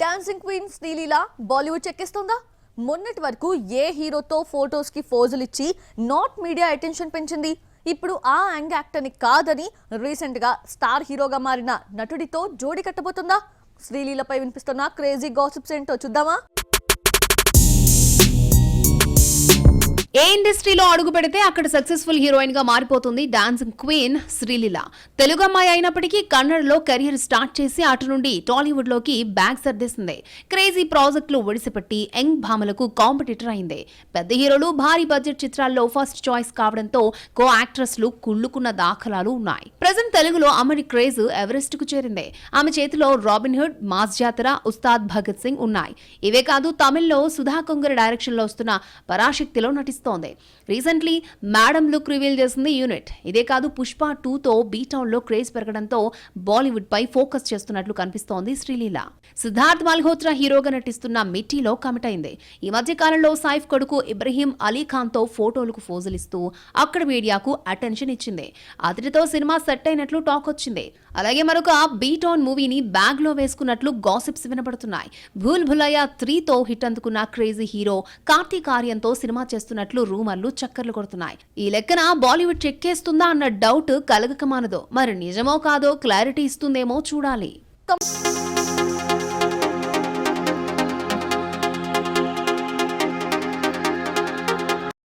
Dancing queen Sreeleela Bollywood చెక్కిస్తుందా? మొన్నటి వరకు ఏ హీరోతో ఫోటోస్ కి ఫోజులు ఇచ్చి నాట్ మీడియా అటెన్షన్ పెంచింది. ఇప్పుడు ఆ యాంగ్ యాక్టర్ ని కాదని రీసెంట్ గా స్టార్ హీరోగా మారిన నటుడితో జోడి కట్టబోతుందా? శ్రీలీలపై వినిపిస్తున్న క్రేజీ గాసిప్స్ ఏంటో చూద్దామా? ఏ ఇండస్ట్రీలో అడుగు పెడితే అక్కడ సక్సెస్ఫుల్ హీరోయిన్ గా మారిపోతుంది డాన్సింగ్ క్వీన్ శ్రీలీల. తెలుగు అమ్మాయి అయినప్పటికీ కన్నడలో కెరియర్ స్టార్ట్ చేసి అటు నుండి టాలీవుడ్ లోకి బ్యాగ్ సర్దేసింది. క్రేజీ ప్రాజెక్టులు ఒడిసిపట్టి యంగ్ భామలకు కాంపిటీటర్ అయింది. పెద్ద హీరోలు భారీ బడ్జెట్ చిత్రాల్లో ఫస్ట్ చాయిస్ కావడంతో కో యాక్ట్రెస్లు కుళ్ళుకున్న దాఖలాలు ఉన్నాయి. ప్రజెంట్ తెలుగులో అమరి క్రేజ్ ఎవరెస్ట్ కు చేరింది. ఆమె చేతిలో రాబిన్ హుడ్, మాస్ జాతర, ఉస్తాద్ భగత్ సింగ్ ఉన్నాయి. ఇవే కాదు, తమిళ్లో సుధా కొంగర డైరెక్షన్ లో వస్తున్న పరాశక్తిలో నటిస్తుంది. రీసెంట్లీ మేడం లుక్ రివీల్ చేసింది యూనిట్. ఇదే కాదు, పుష్ప 2తో బీటౌన్ లో క్రేజ్ పెరగడంతో బాలీవుడ్ పై ఫోకస్ చేస్తున్నట్లు కనిపిస్తోంది శ్రీలీల. సిద్ధార్థ్ మల్హోత్రా హీరోగా నటిస్తున్న మిట్టీలో కమిట్ అయింది. ఈ మధ్య కాలంలో సైఫ్ కొడుకు ఇబ్రహీం అలీ ఖాన్ తో ఫోటోలకు ఫోజులిస్తూ అక్కడ మీడియాకు అటెన్షన్ ఇచ్చింది. అతడితో సినిమా సెట్ అయినట్లు టాక్ వచ్చింది. అలాగే మరొక బీటౌన్ మూవీని బ్యాగ్ లో వేసుకున్నట్లు గాసిప్స్ వినపడుతున్నాయి. భూల్ భులయ్యా 3తో హిట్ అందుకున్న క్రేజీ హీరో కార్తీక్ ఆర్యన్తో సినిమా చేస్తున్నట్లు రూమర్లు చక్కర్లు కొడుతున్నాయి. ఈ లెక్కన బాలీవుడ్ చెక్కేస్తుందా అన్న డౌట్ కలగకమానదో. మరి నిజమో కాదో క్లారిటీ ఇస్తుందేమో చూడాలి.